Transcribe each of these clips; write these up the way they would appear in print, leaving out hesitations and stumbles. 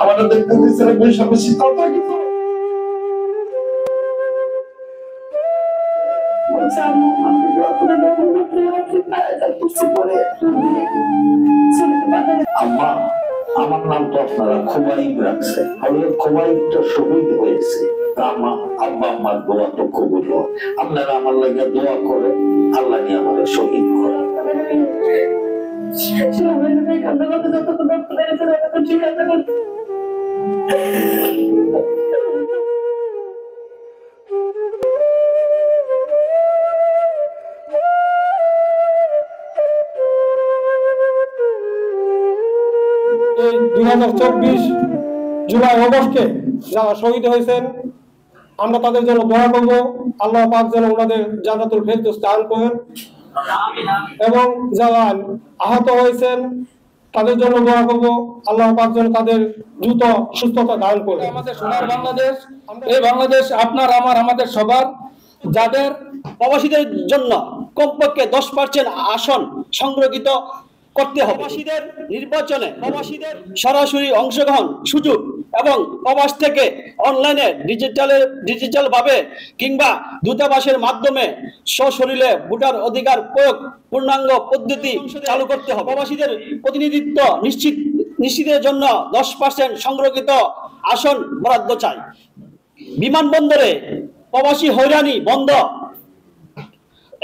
আমাদের দেখতে দিচ্ছেন বেশি কথা কিন্তু আম্মা, আমার নাম তো আপনারা খোবাইব রাখছে, খোবাইবটা শহীদ হয়েছে। আম্মা আব্বা আমার দোয়া তো কবুল হয়। আপনারা আমার লাগে দোয়া করে আল্লাহ নিয়ে আমার শহীদ করে। এই 2024 জুলাই অগস্টে যারা শহীদ হয়েছেন, আমরা তাদের জন্য দোয়া করব। আল্লাহ পাক যেন ওনাদের জান্নাতুল ফেরদৌস দান করেন, এবং যারা আহত হয়েছেন তাদের জন্য দোয়া করব। আল্লাহ পাক যেন তাদের দ্রুত সুস্থতা দান করেন। আমাদের সোনার বাংলাদেশ, এই বাংলাদেশ আপনার আমার আমাদের সবার, যাদের প্রবাসীদের জন্য কমপক্ষে 10% আসন সংরক্ষিত করতে হবে। প্রবাসীদের নির্বাচনে প্রবাসীদের সরাসরি অংশগ্রহণ সুযোগ এবং প্রবাস থেকে অনলাইনে ডিজিটাল ভাবে কিংবা দূতাবাসের মাধ্যমে সশরীরে ভোটার অধিকার প্রয়োগ পূর্ণাঙ্গ পদ্ধতি চালু করতে হবে। প্রবাসীদের প্রতিনিধিত্ব নিশ্চিতের জন্য 10% সংরক্ষিত আসন বরাদ্দ চাই। বিমানবন্দরে প্রবাসী হয়রানি বন্ধ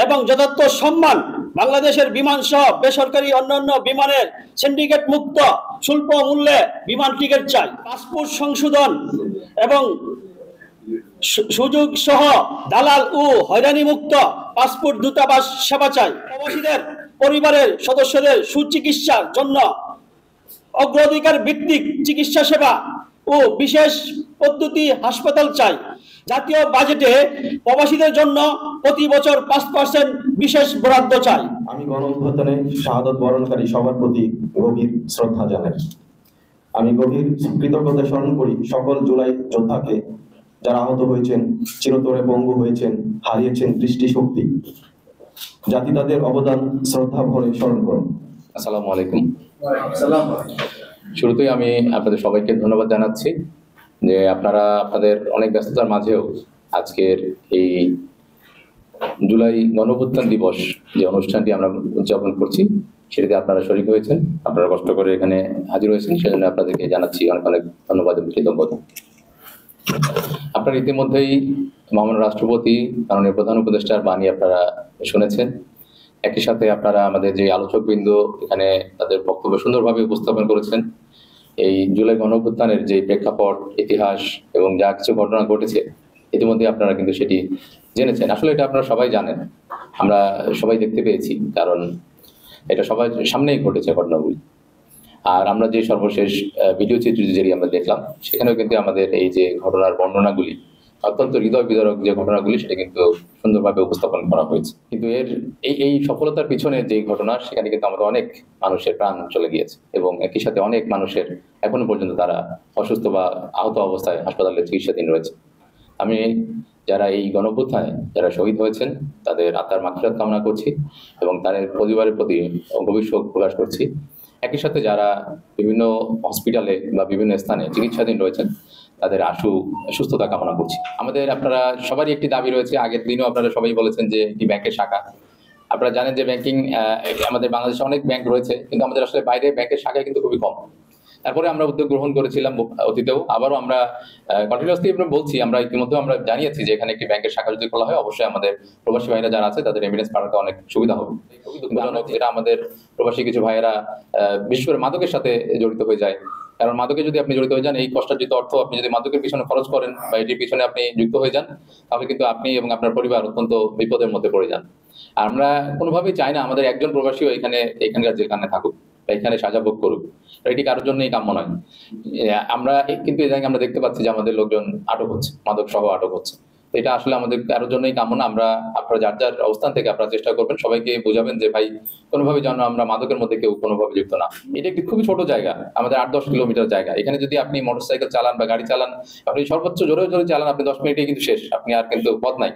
এবং যথার্থ সম্মান। বাংলাদেশের বিমান সহ বেসরকারি অন্যান্য বিমানের সিন্ডিকেট মুক্ত স্বল্প মূল্যে বিমান টিকিট চাই। পাসপোর্ট সংশোধন এবং সুযোগ সহ দালাল ও হয়রানি মুক্ত পাসপোর্ট দূতাবাস সেবা চাই। প্রবাসীদের পরিবারের সদস্যদের সুচিকিৎসার জন্য অগ্রাধিকার ভিত্তিক চিকিৎসা সেবা ও বিশেষ পদ্ধতি হাসপাতাল চাই। জাতীয় বাজেটে প্রবাসীদের জন্য প্রতি বছর 5% বিশেষ বরাদ্দ চাই। আমি গণঅভ্যুত্থানে শাহাদত বরণকারী সবার প্রতি গভীর শ্রদ্ধা জানাই। আমি গভীর কৃতজ্ঞতা স্মরণ করি সকল জুলাই যোদ্ধাকে, যারা আহত হয়েছেন, চিরতরে পঙ্গু হয়েছেন, হারিয়েছেন দৃষ্টিশক্তি। জাতি তাদের অবদান শ্রদ্ধা ভরে স্মরণ করুন। আসসালামু আলাইকুম। শুরুতেই আমি আপনাদের সবাইকে ধন্যবাদ জানাচ্ছি যে আপনারা আপনাদের অনেক ব্যস্ততার মাঝেও আজকের এই জুলাই গণঅভ্যুত্থান দিবস যে অনুষ্ঠানটি আমরা উদযাপন করছি সেটাতে আপনারা শরীক হয়েছেন, আপনারা কষ্ট করে এখানে হাজির হয়েছেন, সেজন্য আপনাদেরকে জানাচ্ছি অনেক অনেক ধন্যবাদ এবং কৃতজ্ঞতা। আপনারা ইতিমধ্যেই মহামান্য রাষ্ট্রপতি মাননীয় প্রধান উপদেষ্টার বাণী আপনারা শুনেছেন। একই সাথে আপনারা আমাদের যে আলোচকবৃন্দ এখানে তাদের বক্তব্য সুন্দরভাবে উপস্থাপন করেছেন। এই জুলাই গণঅভ্যুত্থানের যে প্রেক্ষাপট, ইতিহাস এবং যা কিছু ঘটনা ঘটেছে ইতিমধ্যে আপনারা কিন্তু সেটি জেনেছেন। আসলে এটা আপনারা সবাই জানেন, আমরা সবাই দেখতে পেয়েছি, কারণ এটা সবাই সামনেই ঘটেছে ঘটনাগুলি। আর আমরা যে সর্বশেষ ভিডিও চিত্র যেটি আমরা দেখলাম সেখানেও কিন্তু আমাদের এই যে ঘটনার বর্ণনাগুলি, অত্যন্ত হৃদয় বিদারক যে ঘটনাগুলি, সেটা কিন্তু সুন্দরভাবে উপস্থাপন করা হয়েছে। কিন্তু এর এই সফলতার পিছনে যে ঘটনা, সেখানে কিন্তু আমাদের অনেক মানুষের প্রাণ চলে গিয়েছে এবং একই সাথে অনেক মানুষের এখনো পর্যন্ত তারা অসুস্থ বা আহত অবস্থায় হাসপাতালে চিকিৎসাধীন রয়েছে। আমি যারা এই গণঅভ্যুত্থানে যারা শহীদ হয়েছেন তাদের আত্মার মাগফিরাত কামনা করছি এবং তাদের পরিবারের প্রতি গভীর শোক প্রকাশ করছি। একই সাথে যারা বিভিন্ন হসপিটালে বা বিভিন্ন স্থানে চিকিৎসাধীন রয়েছেন তাদের সুস্থতা কামনা করছি। আমাদের আপনারা সবারই একটি দাবি রয়েছে, আগের দিনও আপনারা সবাই বলেছেন যে একটি ব্যাংকের শাখা। আপনারা জানেন যে ব্যাংকিং আমাদের বাংলাদেশে অনেক ব্যাংক রয়েছে, কিন্তু আমাদের আসলে বাইরে ব্যাংকের শাখা কিন্তু খুবই কম। তারপরে আমরা উদ্যোগ গ্রহণ করেছিলাম অতীতেও, আবারও আমরা কন্টিনিউয়াসলি বলছি, আমরা ইতিমধ্যে আমরা জানিয়েছি যে এখানে একটি ব্যাংকের শাখা যদি খোলা হয় অবশ্যই আমাদের প্রবাসী ভাইরা যারা আছে তাদের এভিডেন্স পাঠাতে অনেক সুবিধা হবে। এটা আমাদের প্রবাসী কিছু ভাইয়েরা বিশেষ করে মাদকের সাথে জড়িত হয়ে যায়। কারণ মাদকে যদি আপনি জড়িত হয়ে যান, এই কষ্টার্জিত অর্থ আপনি যদি মাদকের পিছনে খরচ করেন বা এটির পিছনে আপনি যুক্ত হয়ে যান, তাহলে কিন্তু আপনি এবং আপনার পরিবার অত্যন্ত বিপদের মধ্যে পড়ে যান। আর আমরা কোনোভাবেই চাই না আমাদের একজন প্রবাসীও এখানকার যেখানে থাকুক বা এখানে সাজা ভোগ করুক, এটি কারোর জন্যই কাম্য নয়। আমরা কিন্তু এই জায়গায় আমরা দেখতে পাচ্ছি যে আমাদের লোকজন আটক হচ্ছে, মাদক সহ আটক হচ্ছে। এটা আসলে আমাদের কারোর জন্যই কামনা। আমরা আপনারা যার যার অবস্থান থেকে আপনারা চেষ্টা করবেন, সবাইকে বোঝাবেন যে ভাই কোনোভাবে যেন আমরা মাদকের মধ্যে কেউ কোনোভাবে যুক্ত না। এটা একটি খুবই ছোট জায়গা, আমাদের 8-10 কিলোমিটার জায়গা। এখানে যদি আপনি মোটরসাইকেল চালান বা গাড়ি চালান, আপনি সর্বোচ্চ জোরে জোরে চালান, আপনি 10 মিনিটে কিন্তু শেষ, আপনি আর কিন্তু পথ নাই।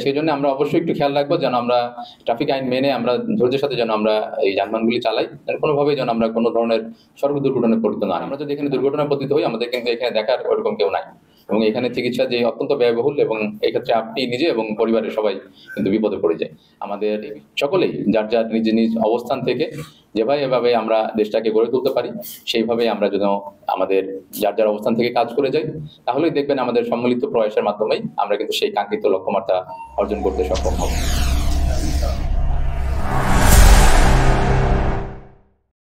সেই জন্য আমরা অবশ্যই একটু খেয়াল রাখবো যেন আমরা ট্রাফিক আইন মেনে আমরা ধৈর্যের সাথে যেন আমরা এই যানবাহনগুলি চালাই, কোনোভাবেই যেন আমরা কোনো ধরনের সড়ক দুর্ঘটনায় পতিত না। আমরা যদি এখানে দুর্ঘটনায় পতিত হই, আমাদের কিন্তু এখানে দেখার ওরকম কেউ নাই, এবং এখানে চিকিৎসা যে অত্যন্ত ব্যয়বহুল, এবং এই ক্ষেত্রে আপনি নিজে এবং পরিবারের সবাই কিন্তু বিপদে পড়ে যায়। আমাদের সকলেই যার যার নিজ নিজ অবস্থান থেকে যেভাবে এভাবে আমরা দেশটাকে গড়ে তুলতে পারি, সেইভাবে আমরা যেন আমাদের যার যার অবস্থান থেকে কাজ করে যাই, তাহলেই দেখবেন আমাদের সম্মিলিত প্রয়াসের মাধ্যমেই আমরা কিন্তু সেই কাঙ্ক্ষিত লক্ষ্যমাত্রা অর্জন করতে সক্ষম হব।